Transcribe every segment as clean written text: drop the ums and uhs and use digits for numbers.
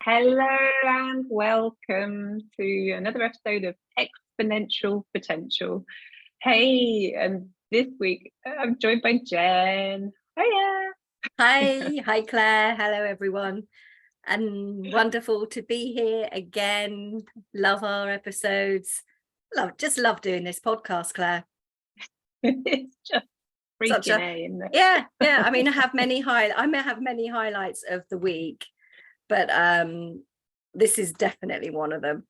Hello and welcome to another episode of Exponential Potential. Hey, and this week I'm joined by Jen. Hiya. Hi Claire. Hello everyone. And wonderful to be here again. Love our episodes. Love doing this podcast, Claire. It's just freaking A, isn't it? Yeah. I mean, I may have many highlights of the week, but this is definitely one of them.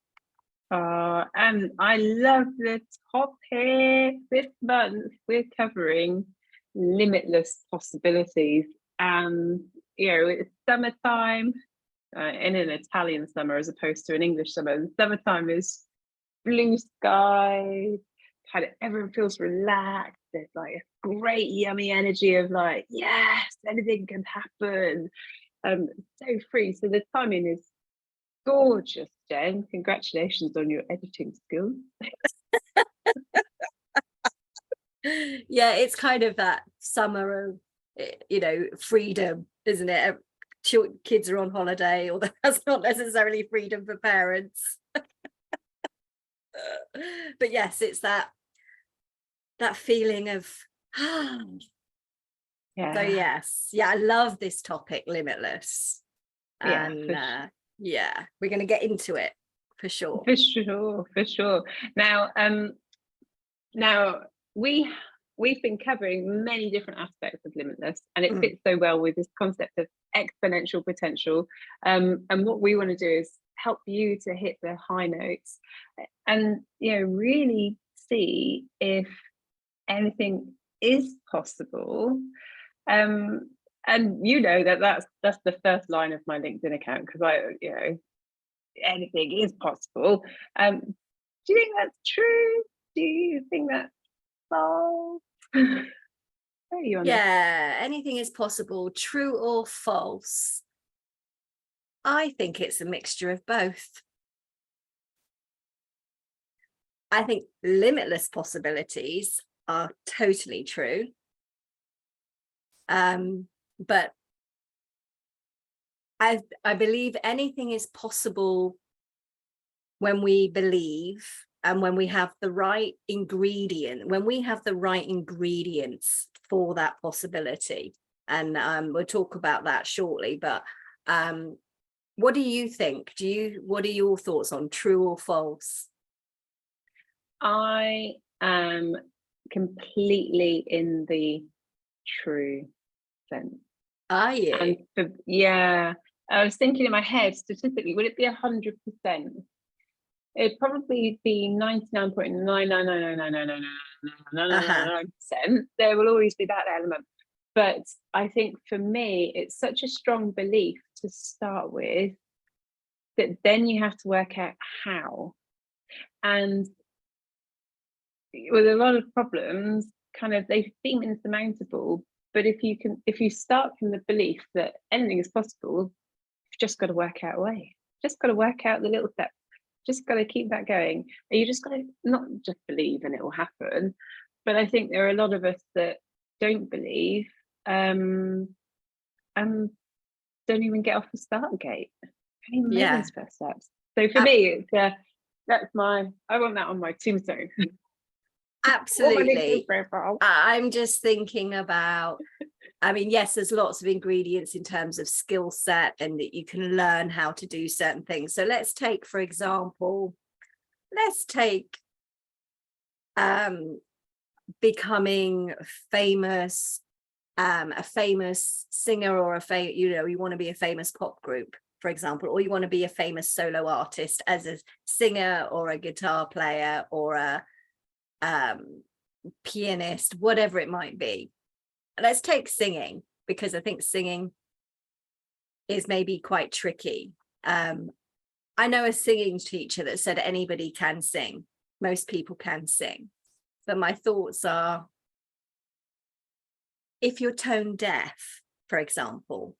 And I love the topic. This month we're covering limitless possibilities, and it's summertime in an Italian summer as opposed to an English summer. The summertime is blue skies, kind of everyone feels relaxed. There's like a great yummy energy of like, yes, anything can happen. So free. So the timing is gorgeous, Jen. Congratulations on your editing skills. Yeah, it's kind of that summer of freedom, isn't it? Kids are on holiday, although that's not necessarily freedom for parents. But yes, it's that feeling of Yeah. So yes, I love this topic, limitless. And we're going to get into it for sure. For sure. Now we've been covering many different aspects of limitless, and it fits so well with this concept of exponential potential. And what we want to do is help you to hit the high notes and really see if anything is possible. And that's the first line of my LinkedIn account, because anything is possible. Do you think that's true? Do you think that's false? Anything is possible, true or false? I think it's a mixture of both. I think limitless possibilities are totally true. But I believe anything is possible when we believe, and when we have the right ingredients for that possibility. And we'll talk about that shortly. But what do you think? What are your thoughts on true or false? I am completely in the true sense. Are you? And I was thinking in my head, statistically, would it be 100%? It'd probably be 99.999999999%. There will always be that element. But I think for me, it's such a strong belief to start with that then you have to work out how. And with a lot of problems, kind of they seem insurmountable. But if you start from the belief that anything is possible, you've just got to work out a way. Just got to work out the little steps. Just got to keep that going. And you just got to not just believe and it will happen. But I think there are a lot of us that don't believe and don't even get off the start gate. Can't even make those first steps. So for me, it's I want that on my tombstone. Absolutely. I'm just thinking about, I mean, yes, there's lots of ingredients in terms of skill set, and that you can learn how to do certain things. So let's take, for example, becoming famous, a famous singer, or you want to be a famous pop group, for example, or you want to be a famous solo artist as a singer or a guitar player or a pianist, whatever it might be. Let's take singing, because I think singing is maybe quite tricky. I know a singing teacher that said anybody can sing, most people can sing. But my thoughts are, if you're tone deaf, for example,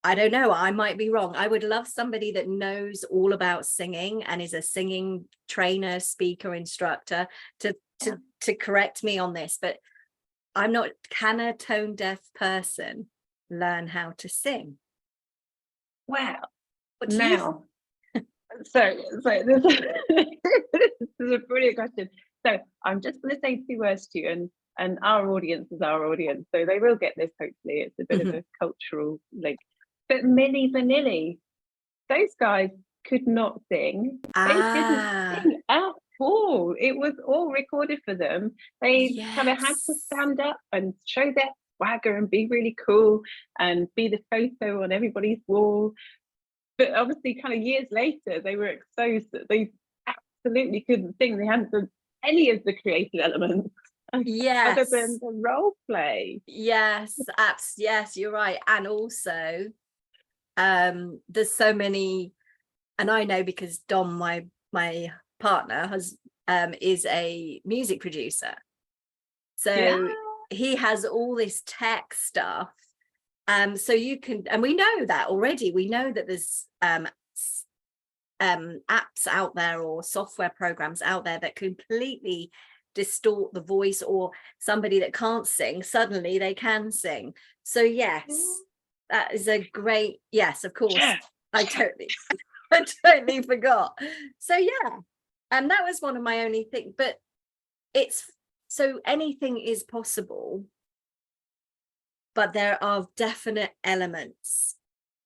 I don't know, I might be wrong. I would love somebody that knows all about singing and is a singing trainer, speaker, instructor to correct me on this. But can a tone deaf person learn how to sing? Well, What do you now, so this, this is a brilliant question. So I'm just going to say two words to you, and our audience is our audience, so they will get this. Hopefully, it's a bit of a cultural link. But Milli Vanilli, those guys could not sing. They didn't sing at all. It was all recorded for them. They kind of had to stand up and show their swagger and be really cool and be the photo on everybody's wall. But obviously, kind of years later, they were exposed that they absolutely couldn't sing. They hadn't done any of the creative elements other than the role play. Yes, you're right. And also, there's so many, and I know because Dom, my partner, is a music producer, so he has all this tech stuff. So you can, and we know that already. We know that there's apps out there or software programs out there that completely distort the voice, or somebody that can't sing, suddenly they can sing. So yes, that is a great, yes, of course. I totally forgot. So yeah, and that was one of my only things, but it's, so anything is possible, but there are definite elements,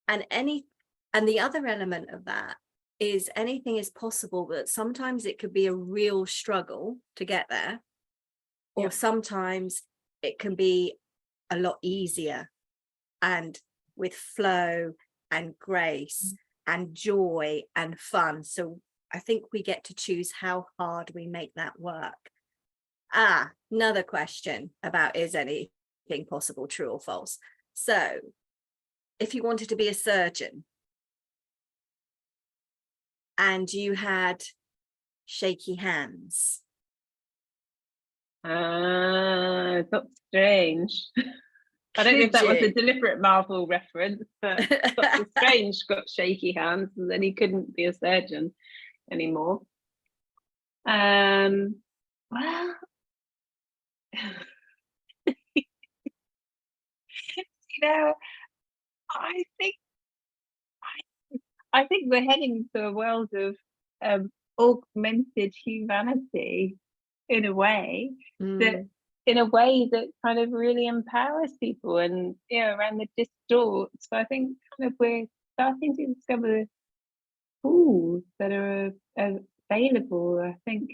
and the other element of that is anything is possible, but sometimes it could be a real struggle to get there, or sometimes it can be a lot easier and with flow and grace and joy and fun. So I think we get to choose how hard we make that work. Another question about, is anything possible, true or false? So if you wanted to be a surgeon and you had shaky hands, That's strange. I don't know if that was a deliberate Marvel reference, but Doctor Strange got shaky hands and then he couldn't be a surgeon anymore. Well, I think we're heading to a world of augmented humanity in a way that kind of really empowers people, and around the distorts. So I think kind of we're starting to discover tools that are available. I think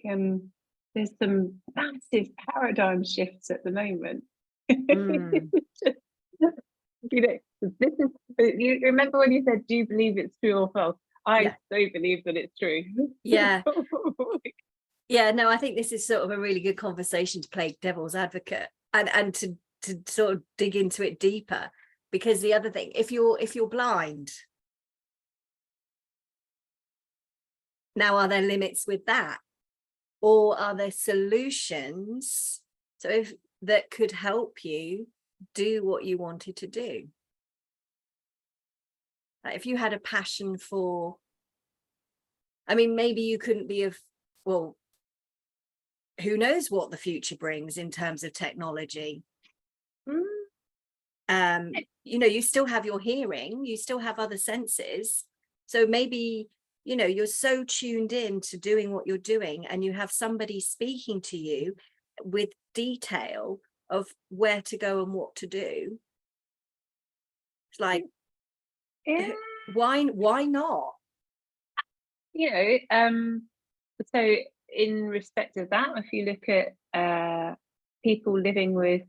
there's some massive paradigm shifts at the moment. This is, you remember when you said, do you believe it's true or false? I so believe that it's true. No, I think this is sort of a really good conversation to play devil's advocate and to sort of dig into it deeper, because the other thing, if you're blind, now are there limits with that, or are there solutions that could help you do what you wanted to do? Like if you had a passion for, I mean, maybe you couldn't be well, who knows what the future brings in terms of technology. You still have your hearing, you still have other senses, so maybe you're so tuned in to doing what you're doing, and you have somebody speaking to you with detail of where to go and what to do. It's like, why not? So in respect of that, if you look at people living with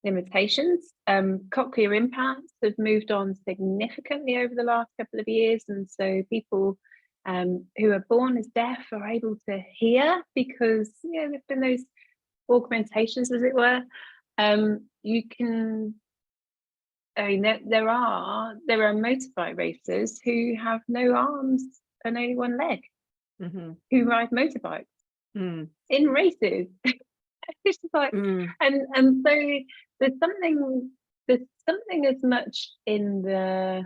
limitations, cochlear implants have moved on significantly over the last couple of years, and so people who are born as deaf are able to hear because there've been those augmentations, as it were. You can, I mean, there are motorbike racers who have no arms and only one leg, who ride motorbikes in races. It's just like, and so there's something as much in the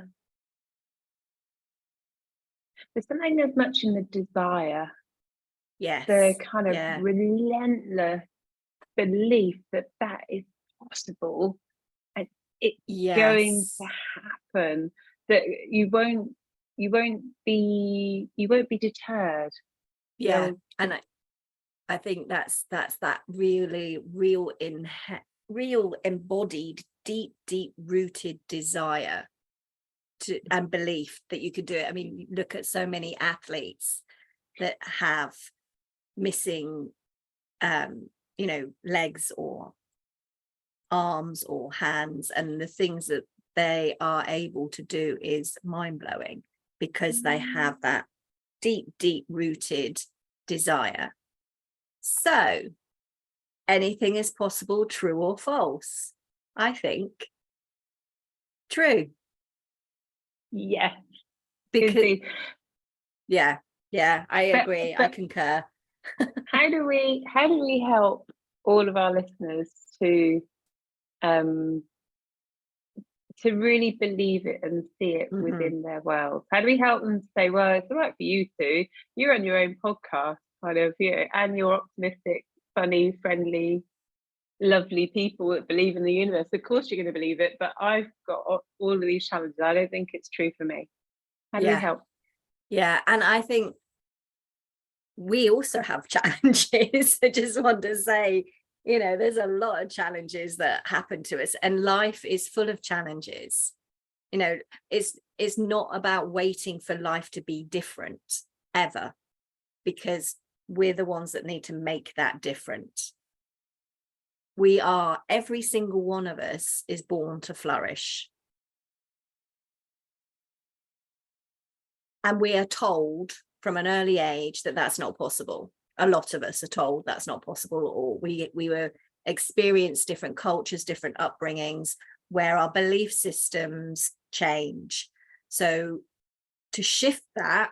desire, the kind of relentless belief that is possible, and it's going to happen, that you won't be deterred. Yeah. You'll- And I think that's that really real embodied, deep rooted desire to and belief that you could do it. I mean, you look at so many athletes that have missing legs or arms or hands, and the things that they are able to do is mind-blowing, because they have that deep rooted desire. So anything is possible, true or false? I think true. yeah, Because indeed. yeah, I agree. I But concur. how do we help all of our listeners to really believe it and see it Mhm. within their world? How do we help them say, well, it's all right for you two, you're on your own podcast, kind of, and you're optimistic, funny, friendly, lovely people that believe in the universe. Of course you're going to believe it, but I've got all of these challenges. I don't think it's true for me. How do we help? Yeah, and I think we also have challenges. I just want to say, there's a lot of challenges that happen to us, and life is full of challenges. It's not about waiting for life to be different ever, because we're the ones that need to make that different. Every single one of us is born to flourish. And we are told from an early age that that's not possible. A lot of us are told that's not possible, or we were experienced different cultures, different upbringings, where our belief systems change. So to shift that,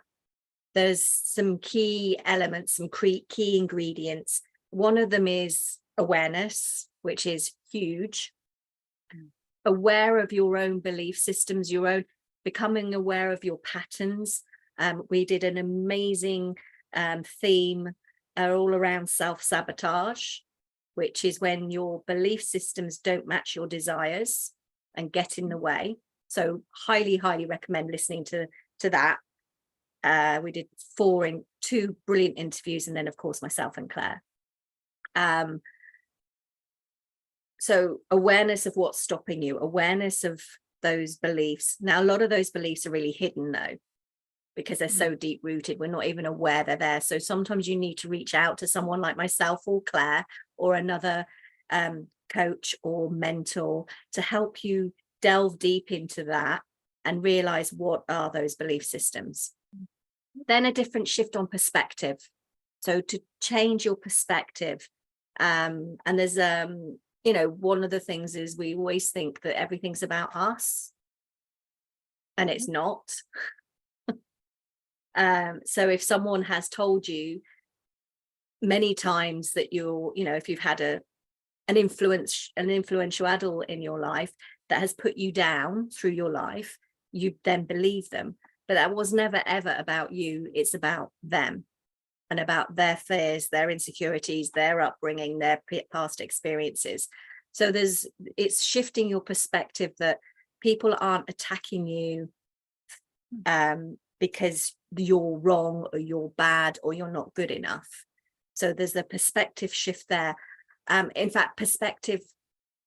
there's some key elements, some key ingredients. One of them is awareness, which is huge. Aware of your own belief systems, becoming aware of your patterns. We did an amazing theme all around self-sabotage, which is when your belief systems don't match your desires and get in the way. So highly recommend listening to that. We did 2 brilliant interviews, and then of course myself and Claire. So awareness of what's stopping you, awareness of those beliefs. Now, a lot of those beliefs are really hidden though, because they're so deep rooted, we're not even aware they're there. So sometimes you need to reach out to someone like myself or Claire or another coach or mentor to help you delve deep into that and realize what are those belief systems. Then a different shift on perspective. So to change your perspective, and there's one of the things is we always think that everything's about us, and it's not. So if someone has told you many times that if you've had an influential adult in your life that has put you down through your life, you then believe them. But that was never ever about you. It's about them and about their fears, their insecurities, their upbringing, their past experiences. So it's shifting your perspective that people aren't attacking you because you're wrong or you're bad or you're not good enough. So there's a perspective shift there. In fact, perspective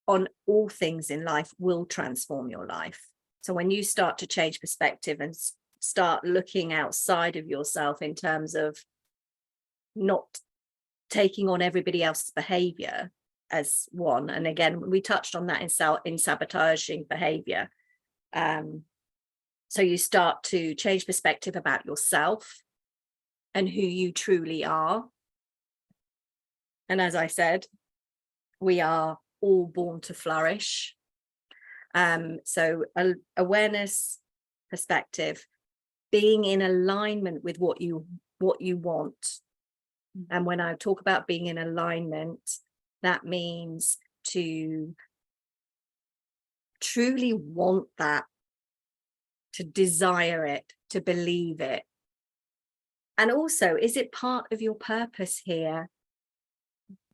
on all things in life will transform your life. So when you start to change perspective and start looking outside of yourself in terms of not taking on everybody else's behavior as one, and again we touched on that in sabotaging behavior, so you start to change perspective about yourself and who you truly are. And as I said, we are all born to flourish. So awareness, perspective, being in alignment with what you want. And when I talk about being in alignment, that means to truly want that, to desire it, to believe it. And also, is it part of your purpose here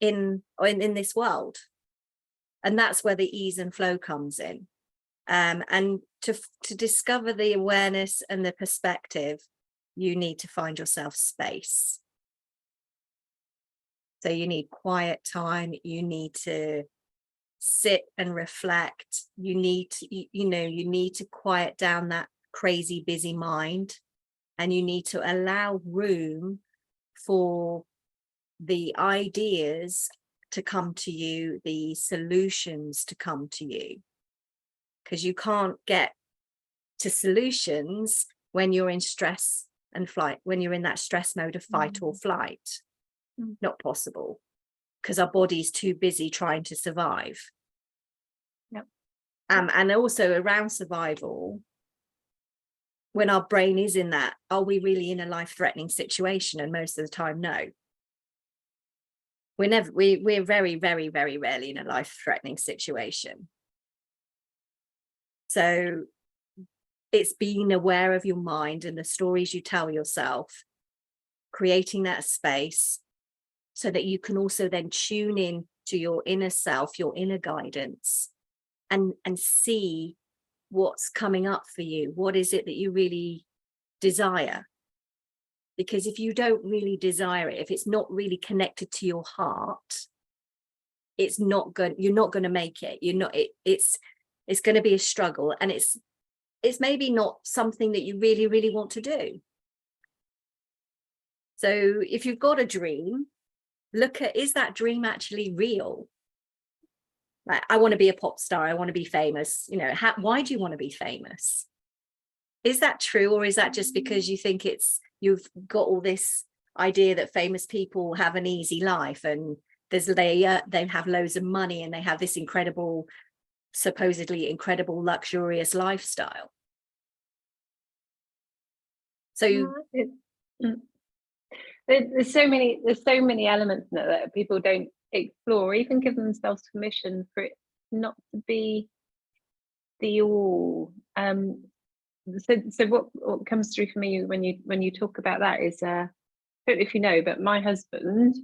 in this world? And that's where the ease and flow comes in. And to discover the awareness and the perspective, you need to find yourself space. So you need quiet time, you need to sit and reflect, you need to, you need to quiet down that crazy busy mind, and you need to allow room for the ideas to come to you, the solutions to come to you, because you can't get to solutions when you're in stress and flight, when you're in that stress mode of fight or flight. Not possible, because our body's too busy trying to survive. Yep. And also around survival, when our brain is in that, are we really in a life-threatening situation? And most of the time, no. We're very, very, very rarely in a life-threatening situation. So it's being aware of your mind and the stories you tell yourself, creating that space so that you can also then tune in to your inner self, your inner guidance, and see what's coming up for you. What is it that you really desire? Because if you don't really desire it, if it's not really connected to your heart, you're not going to make it. It's going to be a struggle, and it's maybe not something that you really, really want to do. So if you've got a dream, look at, is that dream actually real? Like, I want to be a pop star, I want to be famous, why do you want to be famous? Is that true, or is that just because you think you've got all this idea that famous people have an easy life, and they have loads of money, and they have this supposedly incredible luxurious lifestyle? So there's so many elements in it that people don't explore, or even give themselves permission for it not to be the all. So what comes through for me when you talk about that is, I don't know if you know, but my husband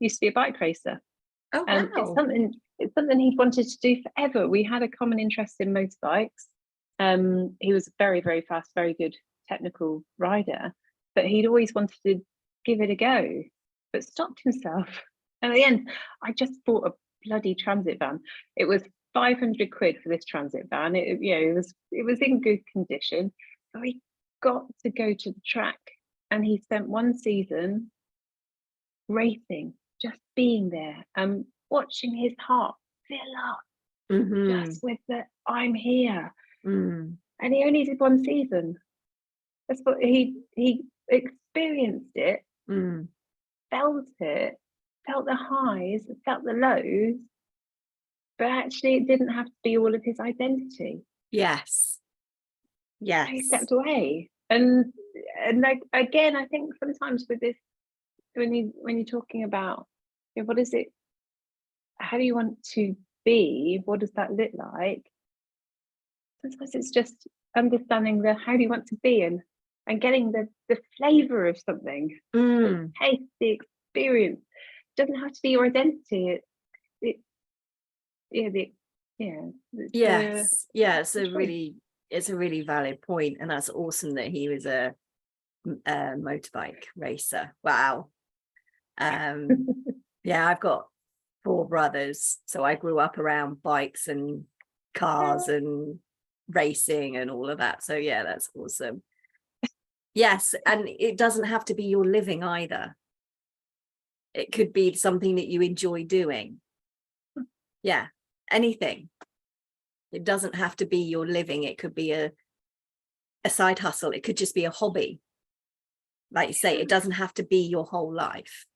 used to be a bike racer. Oh, and wow. it's something he'd wanted to do forever. We had a common interest in motorbikes. He was a very, very fast, very good technical rider, but he'd always wanted to give it a go, but stopped himself. And at the end, I just bought a bloody transit van. It was 500 quid for this transit van. It was in good condition. So he got to go to the track, and he spent one season racing, just being there, watching his heart fill up, just with the I'm here. And he only did one season. That's what he experienced it, felt the highs, felt the lows, but actually it didn't have to be all of his identity. Yes. So he stepped away. And like, again, I think sometimes with this, when you're talking about, what is it, how do you want to be, what does that look like? Sometimes it's just understanding how do you want to be, and getting the flavor of something, the taste, the experience. It doesn't have to be your identity. It's a really valid point, and that's awesome that he was a motorbike racer. Wow. I've got 4 brothers, so I grew up around bikes and cars and racing and all of that. So yeah, that's awesome. Yes, and it doesn't have to be your living either. It could be something that you enjoy doing. Yeah, anything. It doesn't have to be your living. It could be a side hustle. It could just be a hobby. Like you say, it doesn't have to be your whole life.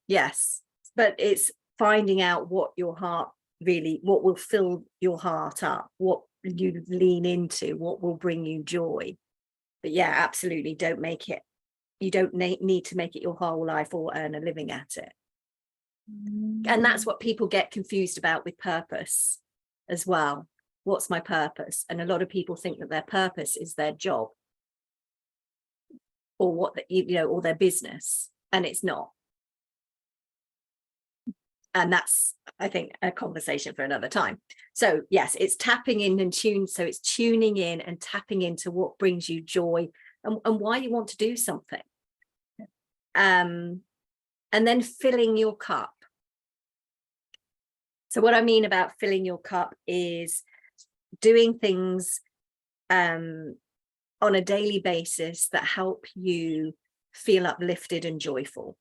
Yes, but it's finding out what your heart really, what will fill your heart up, what you lean into, what will bring you joy. But yeah, absolutely, you don't need to make it your whole life or earn a living at it. And that's what people get confused about with purpose as well. What's my purpose? And a lot of people think that their purpose is their job, or or their business, and it's not. And that's, I think, a conversation for another time. So yes, it's tapping in and so it's tuning in and tapping into what brings you joy and why you want to do something. And then filling your cup. So what I mean about filling your cup is doing things on a daily basis that help you feel uplifted and joyful.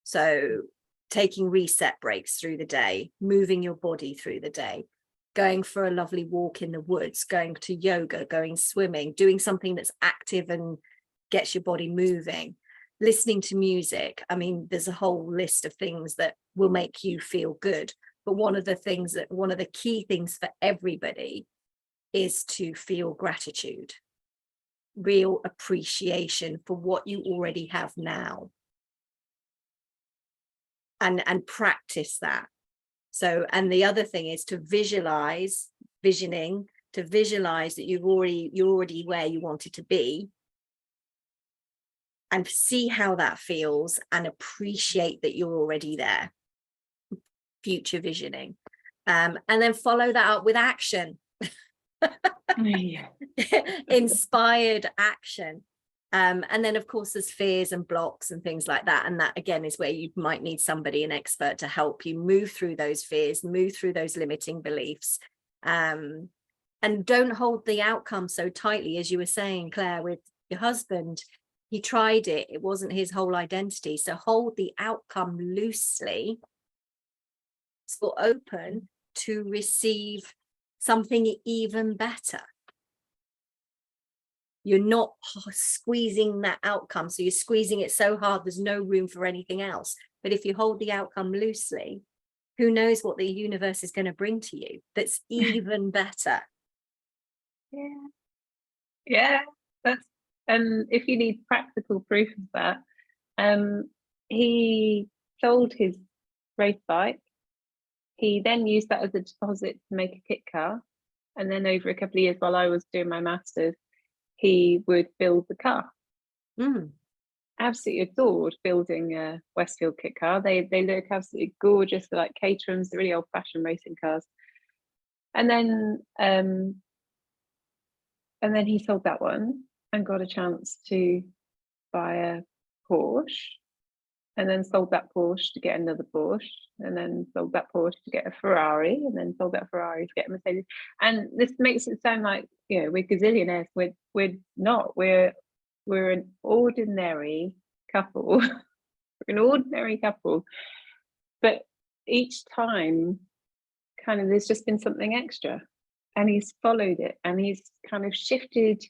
So taking reset breaks through the day, moving your body through the day, going for a lovely walk in the woods, going to yoga, going swimming, doing something that's active and gets your body moving, listening to music. I mean, there's a whole list of things that will make you feel good. But one of the key things for everybody is to feel gratitude, real appreciation for what you already have now. And practice that. So, and the other thing is to visualize that you're already where you wanted to be, and see how that feels and appreciate that you're already there. Future visioning. And then follow that up with action. Inspired action. And then of course there's fears and blocks and things like that, and that again is where you might need somebody, an expert, to help you move through those fears, move through those limiting beliefs, and don't hold the outcome so tightly. As you were saying, Claire, with your husband, he tried it wasn't his whole identity, so hold the outcome loosely, so open to receive something even better. You're not squeezing that outcome. So you're squeezing it so hard, there's no room for anything else. But if you hold the outcome loosely, who knows what the universe is going to bring to you that's even better. Yeah, that's, and if you need practical proof of that, he sold his race bike. He then used that as a deposit to make a kit car. And then over a couple of years while I was doing my master's, he would build the car. Absolutely adored building a Westfield kit car. They look absolutely gorgeous. They're like Caterhams, they're really old-fashioned racing cars. And then he sold that one and got a chance to buy a Porsche, and then sold that Porsche to get another Porsche, and then sold that Porsche to get a Ferrari, and then sold that Ferrari to get a Mercedes. And this makes it sound like, you know, we're gazillionaires. We're not. We're an ordinary couple. We're an ordinary couple. But each time, kind of, there's just been something extra, and he's followed it, and he's kind of shifted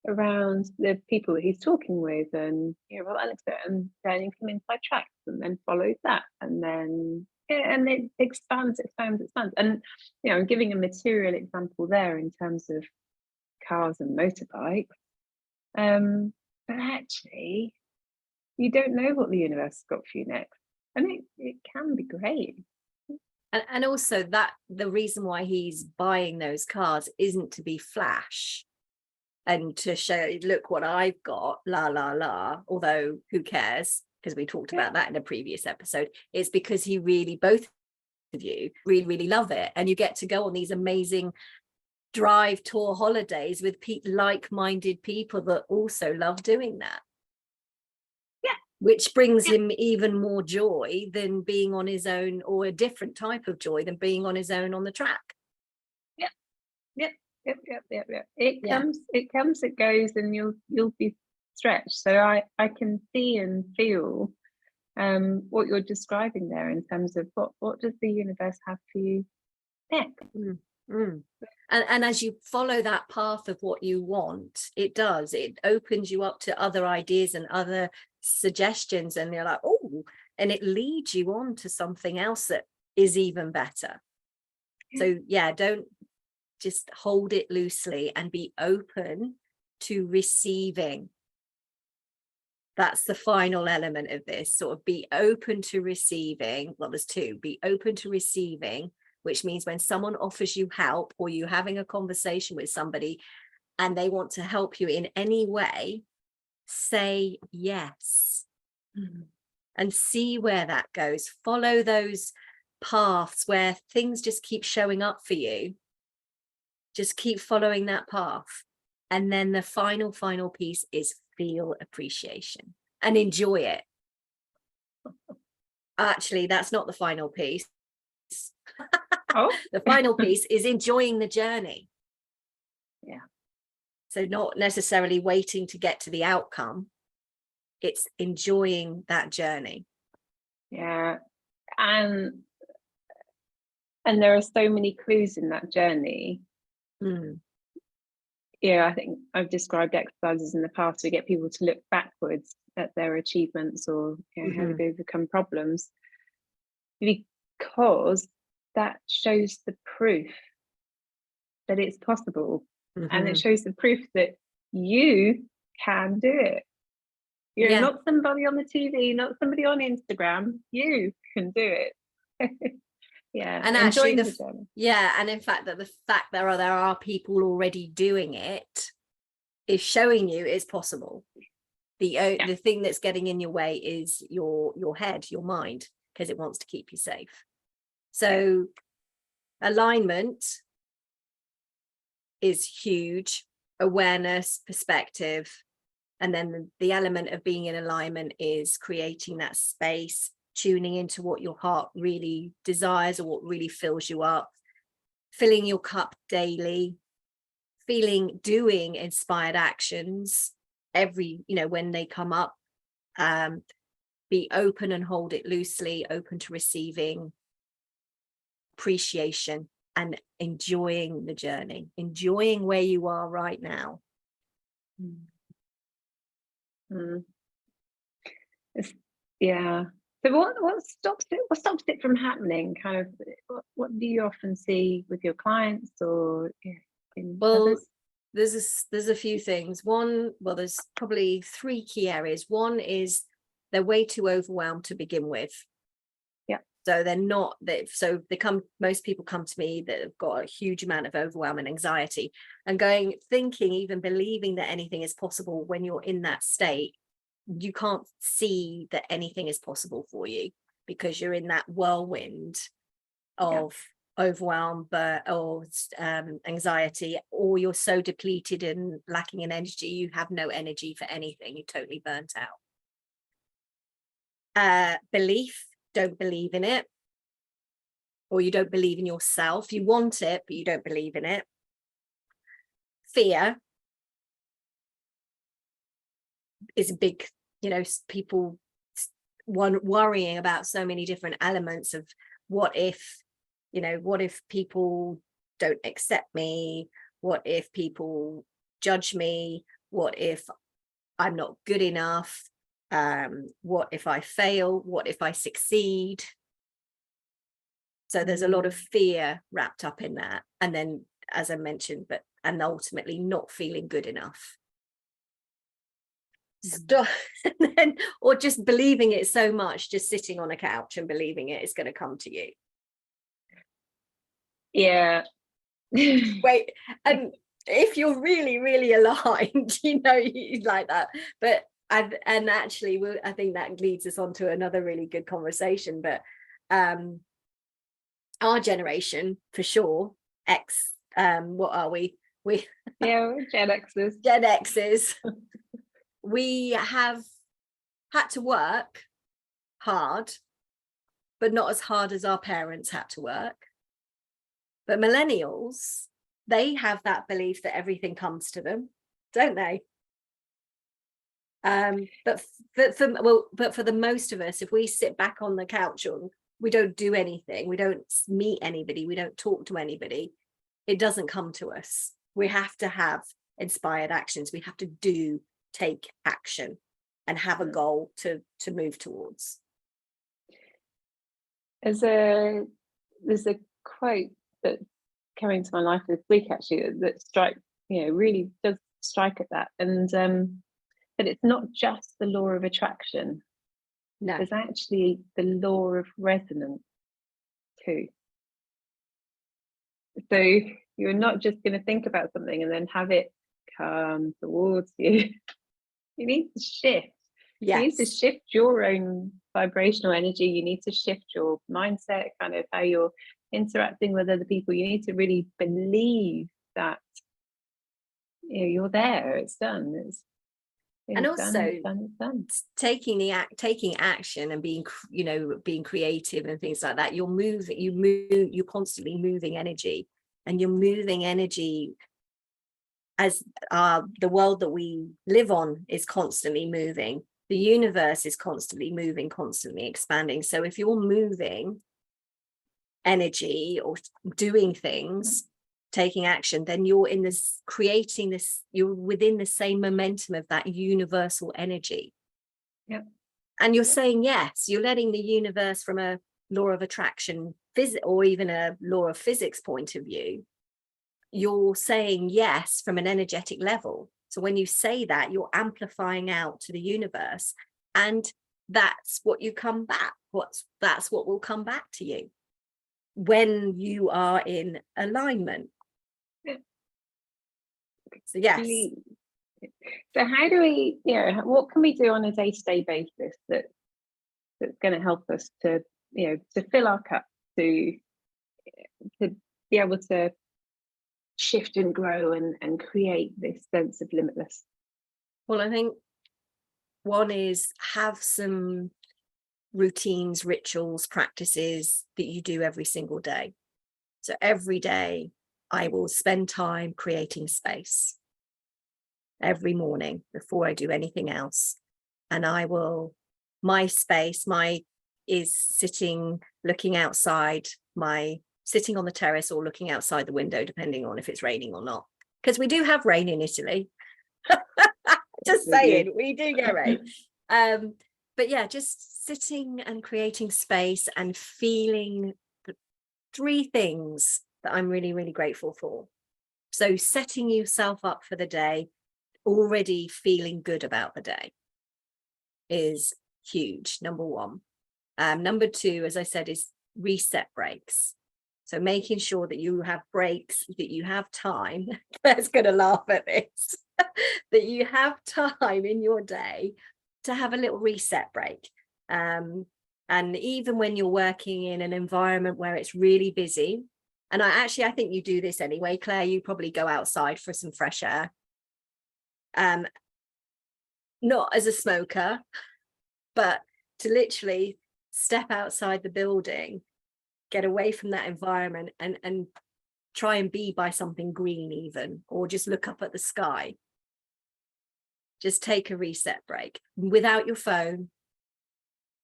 around the people that he's talking with, and well, that looks good, and then he comes inside tracks and then follows that, and then and it expands. And I'm giving a material example there in terms of cars and motorbikes, but actually you don't know what the universe has got for you next, and it can be great. And also that the reason why he's buying those cars isn't to be flash and to show, look what I've got, la la la, although who cares, because we talked about that in a previous episode. It's because he really, both of you really love it, and you get to go on these amazing drive tour holidays with like-minded people that also love doing that, which brings him even more joy than being on his own, or a different type of joy than being on his own on the track. Yep. It comes, it goes, and you'll be stretched. So I can see and feel what you're describing there in terms of what does the universe have for you next. And as you follow that path of what you want, it opens you up to other ideas and other suggestions, and you're like, oh, and it leads you on to something else that is even better. So don't just hold it loosely and be open to receiving. That's the final element of this, sort of be open to receiving. Well, there's two. Be open to receiving, which means when someone offers you help, or you're having a conversation with somebody and they want to help you in any way, say yes and see where that goes. Follow those paths where things just keep showing up for you. Just keep following that path. And then the final piece is feel appreciation and enjoy it. Actually, that's not the final piece. Oh, The final piece is enjoying the journey. yeah. So not necessarily waiting to get to the outcome. It's enjoying that journey. Yeah. And there are so many clues in that journey. Yeah, I think I've described exercises in the past to get people to look backwards at their achievements or how they've overcome problems, because that shows the proof that it's possible, and it shows the proof that you can do it. You're not somebody on the TV, not somebody on Instagram. You can do it. Yeah, and actually the journey. And in fact that the fact there are people already doing it is showing you it's possible. The thing that's getting in your way is your head, your mind, because it wants to keep you safe. So alignment is huge. Awareness, perspective, and then the element of being in alignment is creating that space, tuning into what your heart really desires or what really fills you up, filling your cup daily, doing inspired actions when they come up. Be open and hold it loosely, open to receiving, appreciation, and enjoying the journey, enjoying where you are right now. Yeah. So what stops it from happening? Kind of, what do you often see with your clients or in others? There's a few things. There's probably 3 key areas. One is they're way too overwhelmed to begin with. Yeah. So most people come to me that have got a huge amount of overwhelm and anxiety, and thinking, even believing that anything is possible. When you're in that state, you can't see that anything is possible for you because you're in that whirlwind of overwhelm or anxiety, or you're so depleted and lacking in energy, you have no energy for anything, you're totally burnt out. Belief, don't believe in it, or you don't believe in yourself. You want it, but you don't believe in it. Fear is a big, people worrying about so many different elements of what if people don't accept me? What if people judge me? What if I'm not good enough? What if I fail? What if I succeed? So there's a lot of fear wrapped up in that. And then, as I mentioned, and ultimately not feeling good enough. Or just believing it so much, just sitting on a couch and believing it is going to come to you. Yeah. Wait, and if you're really, really aligned, you like that. But and actually, I think that leads us on to another really good conversation. But our generation, for sure, what are we? We're Gen Xers. Gen Xers. We have had to work hard, but not as hard as our parents had to work. But millennials, they have that belief that everything comes to them, don't they? But for the most of us, if we sit back on the couch or we don't do anything, we don't meet anybody, we don't talk to anybody, it doesn't come to us. We have to have inspired actions. We have to take action and have a goal to move towards. There's a quote that's coming to my life this week, actually, that really does strike at that. And but it's not just the law of attraction. No, there's actually the law of resonance too. So you're not just going to think about something and then have it come towards you. You need to shift. yes. You need to shift your own vibrational energy. You need to shift your mindset, kind of how you're interacting with other people. You need to really believe that, you know, you're there. It's done. It's and also it's done. taking action and being, you know, being creative and things like that. You're constantly moving energy, and you're moving energy as the world that we live on is constantly moving. The universe is constantly moving, constantly expanding. So if you're moving energy or doing things, taking action, then you're in this, creating this, you're within the same momentum of that universal energy. Yeah. And you're saying yes, you're letting the universe, from a law of attraction or even a law of physics point of view, you're saying yes from an energetic level. So when you say that, you're amplifying out to the universe, and that's what you come back. That's what will come back to you when you are in alignment. So yes. So how do we, you know, what can we do on a day-to-day basis that's going to help us to, you know, to fill our cup, to be able to shift and grow and create this sense of limitless? Well, I think one is have some routines, rituals, practices that you do every single day. So every day I will spend time creating space every morning before I do anything else. And my space is sitting, looking outside, sitting on the terrace or looking outside the window, depending on if it's raining or not. Because we do have rain in Italy. Just saying, we do get rain. But yeah, just sitting and creating space and feeling the 3 things that I'm really, really grateful for. So setting yourself up for the day, already feeling good about the day, is huge, number 1. Number 2, as I said, is reset breaks. So making sure that you have breaks, that you have time. Claire's going to laugh at this. That you have time in your day to have a little reset break. And even when you're working in an environment where it's really busy, and I think you do this anyway, Claire, you probably go outside for some fresh air. Not as a smoker, but to literally step outside the building, get away from that environment and try and be by something green even, or just look up at the sky. Just take a reset break without your phone,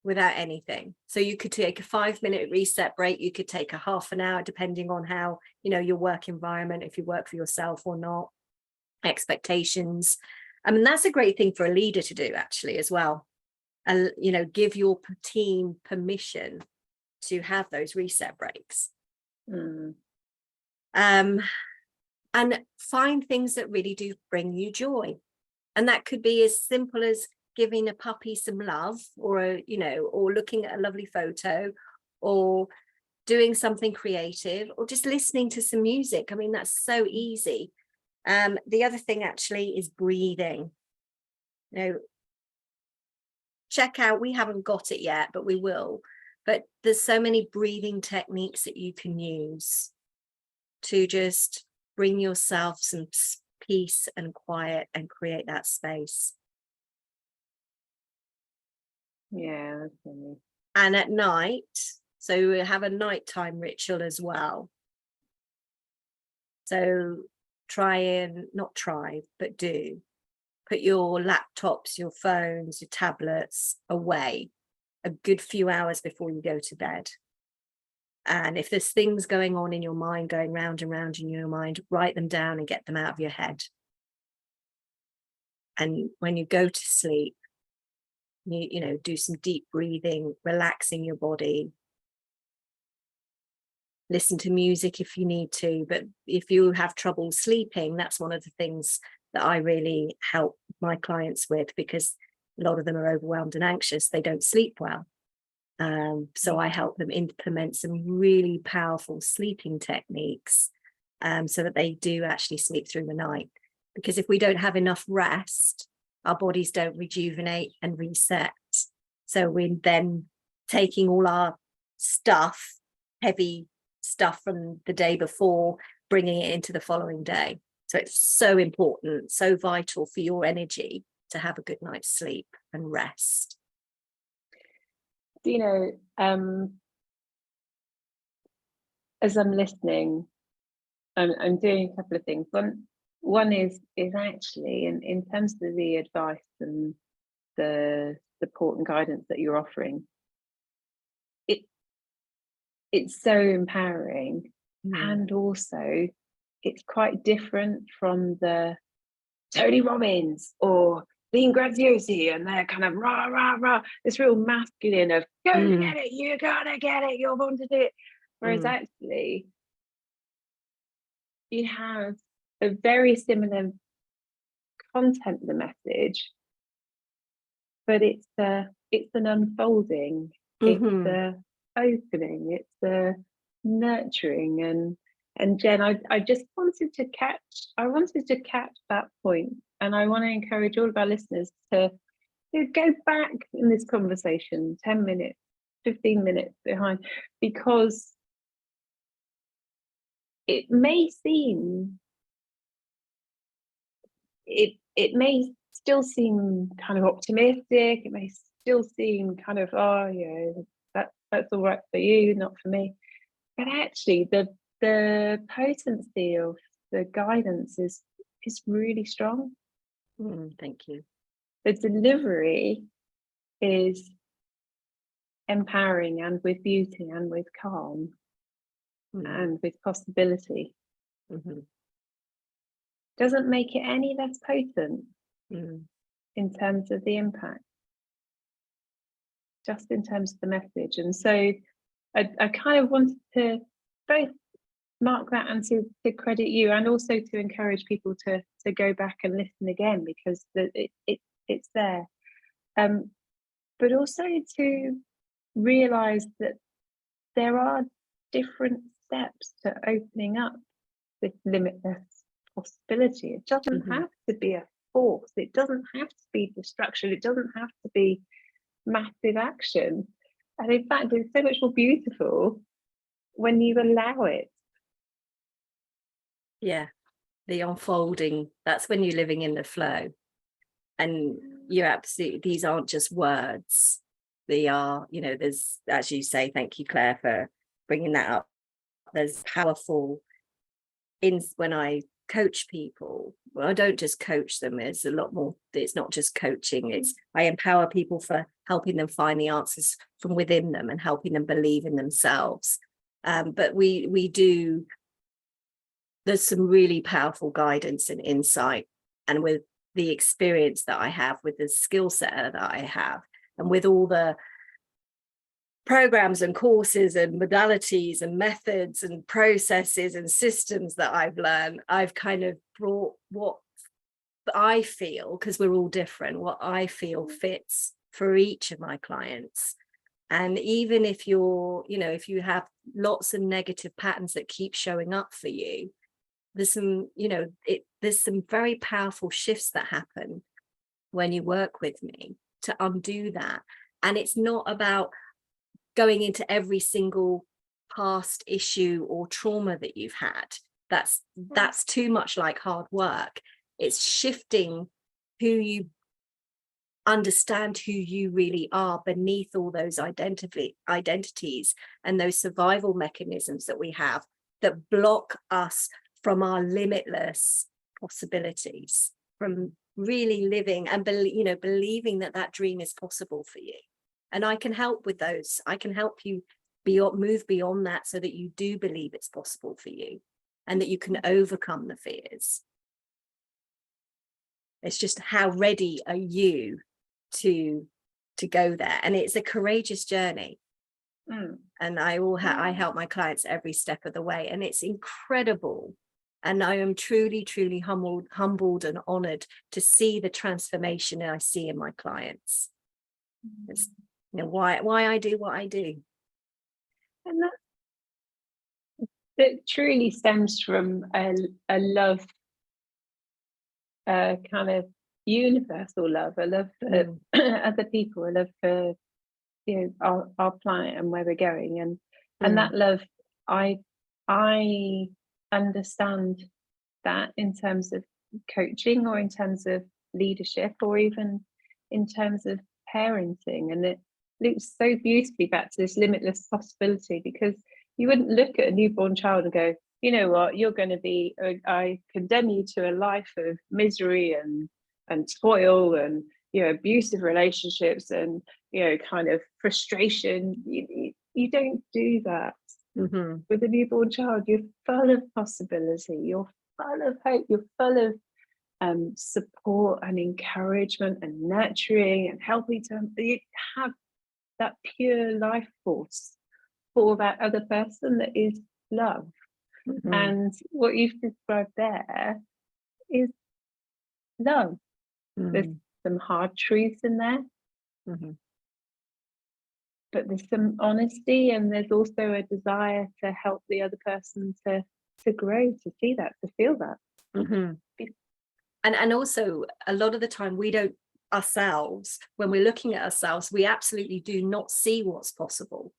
without anything. So you could take a 5-minute reset break. You could take a half an hour, depending on how, you know, your work environment, if you work for yourself or not, expectations. I mean, that's a great thing for a leader to do actually as well. And, you know, give your team permission to have those reset breaks. And find things that really do bring you joy. And that could be as simple as giving a puppy some love, or or looking at a lovely photo, or doing something creative, or just listening to some music. I mean, that's so easy. The other thing actually is breathing. You know, check out, we haven't got it yet, but we will. But there's so many breathing techniques that you can use to just bring yourself some peace and quiet and create that space. Yeah, definitely. And at night, so we have a nighttime ritual as well. So do put your laptops, your phones, your tablets away a good few hours before you go to bed. And if there's things going on in your mind, going round and round in your mind, write them down and get them out of your head. And when you go to sleep, you do some deep breathing, relaxing your body. Listen to music if you need to, but if you have trouble sleeping, that's one of the things that I really help my clients with, because a lot of them are overwhelmed and anxious. They don't sleep well. So I help them implement some really powerful sleeping techniques, so that they do actually sleep through the night. Because if we don't have enough rest, our bodies don't rejuvenate and reset. So we then taking all our stuff, heavy stuff from the day before, bringing it into the following day. So it's so important, so vital for your energy to have a good night's sleep and rest. You know, as I'm listening, I'm doing a couple of things. One is actually in terms of the advice and the support and guidance that you're offering, it's so empowering, and also it's quite different from the Tony Robbins or Lean Graziosi, and they're kind of rah rah rah, this real masculine of go get it, you gotta get it, you're born to do it. Whereas actually you have a very similar content of the message, but it's an unfolding, it's the opening, it's the nurturing. And Jen, I just wanted to catch that point, and I want to encourage all of our listeners to go back in this conversation 10 minutes, 15 minutes behind, because it may seem, it may still seem kind of optimistic, it may still seem kind of, oh yeah, that's all right for you, not for me. But actually the potency of the guidance is really strong. Thank you. The delivery is empowering, and with beauty, and with calm, and with possibility. Doesn't make it any less potent in terms of the impact, just in terms of the message. And so I kind of wanted to both mark that and to credit you, and also to encourage people to go back and listen again, because it's there, but also to realize that there are different steps to opening up this limitless possibility. It doesn't have to be a force, it doesn't have to be destruction, it doesn't have to be massive action. And in fact, it's so much more beautiful when you allow it. Yeah, the unfolding, that's when you're living in the flow. And you're absolutely, these aren't just words, they are, there's, as you say, thank you, Claire, for bringing that up, there's powerful when I coach people. Well, I don't just coach them, it's a lot more, it's not just coaching, it's I empower people for helping them find the answers from within them and helping them believe in themselves. But we do, there's some really powerful guidance and insight, and with the experience that I have, with the skill set that I have, and with all the programs and courses and modalities and methods and processes and systems that I've learned, I've kind of brought what I feel, because we're all different, what I feel fits for each of my clients. And even if you're, if you have lots of negative patterns that keep showing up for you, there's some, there's some very powerful shifts that happen when you work with me to undo that. And it's not about going into every single past issue or trauma that you've had. That's too much like hard work. It's shifting who you understand, who you really are beneath all those identities and those survival mechanisms that we have that block us from our limitless possibilities, from really living and believing that dream is possible for you. And I can help with those. I can help you move beyond that, so that you do believe it's possible for you and that you can overcome the fears. It's just, how ready are you to go there? And it's a courageous journey. And I help my clients every step of the way, and it's incredible. And I am truly, truly humbled and honored to see the transformation I see in my clients. It's, why I do what I do. And that truly stems from a love, kind of universal love, a love for other people, a love for our planet and where we're going, and Mm. that love, I understand that in terms of coaching, or in terms of leadership, or even in terms of parenting. And it loops so beautifully back to this limitless possibility, because you wouldn't look at a newborn child and go, you know what, you're going to be, I condemn you to a life of misery and toil and abusive relationships and kind of frustration. You don't do that. Mm-hmm. With a newborn child, you're full of possibility, you're full of hope, you're full of support and encouragement and nurturing and helping to you have that pure life force for that other person that is love. Mm-hmm. And what you've described there is love. There's some hard truths in there, but there's some honesty, and there's also a desire to help the other person to grow, to see that, to feel that. And also, a lot of the time we don't ourselves, when we're looking at ourselves, we absolutely do not see what's possible.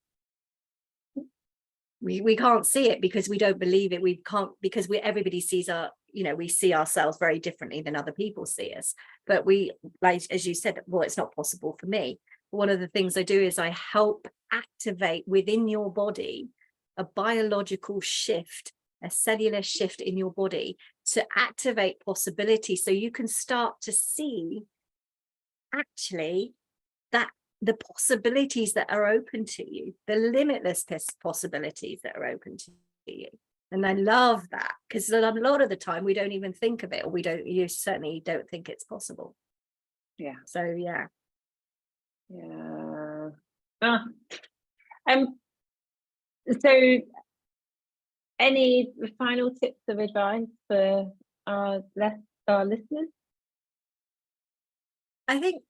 We can't see it because we don't believe it. We can't, because everybody sees we see ourselves very differently than other people see us. But we, like, as you said, well, it's not possible for me. One of the things I do is I help activate within your body a biological shift, a cellular shift in your body to activate possibility, so you can start to see actually that the possibilities that are open to you, the limitless possibilities that are open to you. And I love that, because a lot of the time we don't even think of it, or you certainly don't think it's possible. Yeah. So yeah. So any final tips of advice for our listeners? I think,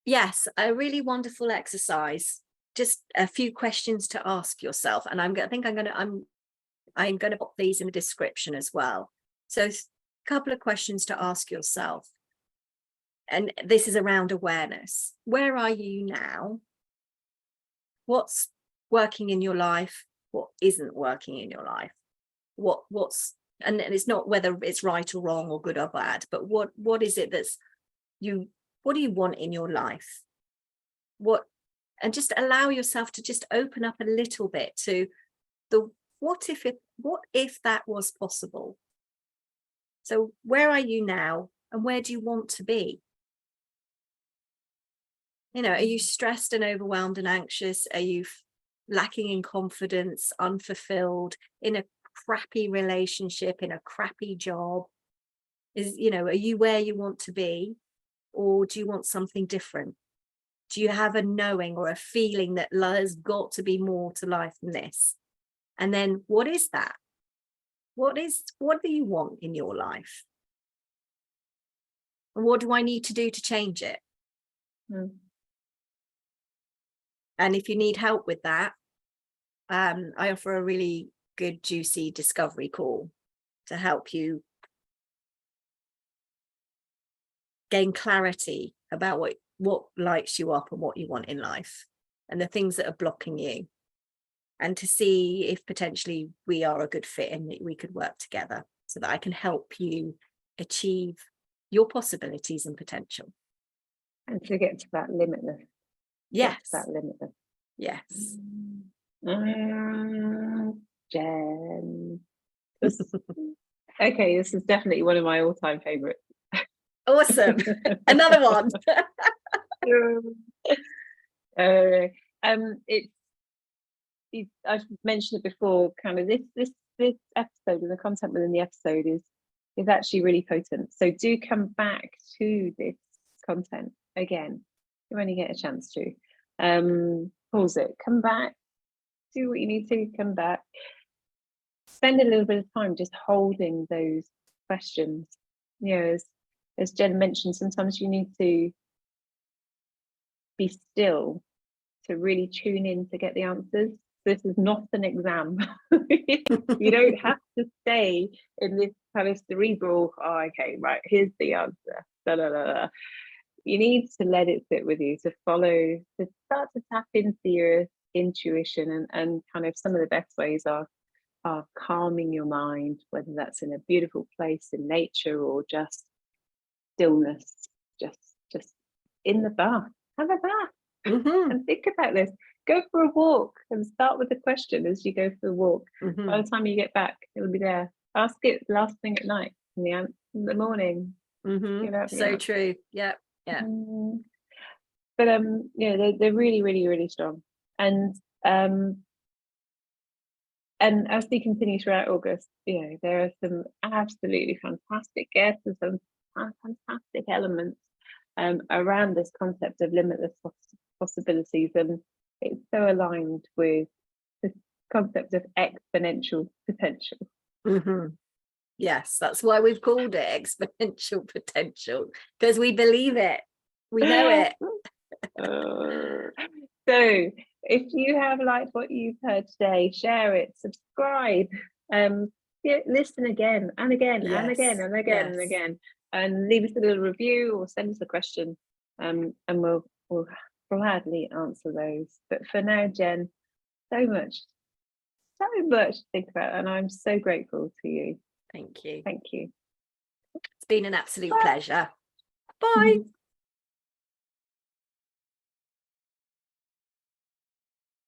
yes, a really wonderful exercise. Just a few questions to ask yourself, and I'm going to put these in the description as well. So, a couple of questions to ask yourself, and this is around awareness. Where are you now? What's working in your life? What isn't working in your life? And it's not whether it's right or wrong or good or bad, but what is it what do you want in your life? And just allow yourself to just open up a little bit to the what if that was possible. So where are you now, and where do you want to be? Are you stressed and overwhelmed and anxious? Are you lacking in confidence, unfulfilled, in a crappy relationship, in a crappy job? Are you where you want to be, or do you want something different? Do you have a knowing or a feeling that there's got to be more to life than this? And then what is that? What do you want in your life? And what do I need to do to change it? And if you need help with that, I offer a really good, juicy discovery call to help you gain clarity about what lights you up and what you want in life, and the things that are blocking you, and to see if potentially we are a good fit and we could work together, so that I can help you achieve your possibilities and potential. And to get to that limitless. Yes. That limitless. Yes. Jen. Okay, this is definitely one of my all-time favorites. Awesome. Another one. I've mentioned it before, kind of this episode, and the content within the episode is actually really potent. So do come back to this content again when you get a chance to. Pause it, come back, do what you need to, come back. Spend a little bit of time just holding those questions. As Jen mentioned, sometimes you need to be still to really tune in to get the answers. This is not an exam. You don't have to stay in this kind of cerebral, okay, right, here's the answer. Da, da, da, da. you need to let it sit with you, to follow, to start to tap into your intuition, and kind of some of the best ways are calming your mind, whether that's in a beautiful place in nature or just stillness, just in the bath. Have a bath and think about this. Go for a walk and start with the question as you go for the walk. By the time you get back, it'll be there. Ask it last thing at night, in the morning. So true. Yeah. But yeah, they're really, really, really strong. And as we continue throughout August, there are some absolutely fantastic guests and some fantastic elements around this concept of limitless possibilities, and it's so aligned with the concept of exponential potential. Yes, that's why we've called it exponential potential, because we believe it, we know it. So if you have liked what you've heard today, share it, subscribe, listen again and again and again and again and again, and leave us a little review or send us a question, and we'll gladly answer those. But for now, Jen, so much to think about, and I'm so grateful to you. Thank you. Thank you. It's been an absolute pleasure. Bye.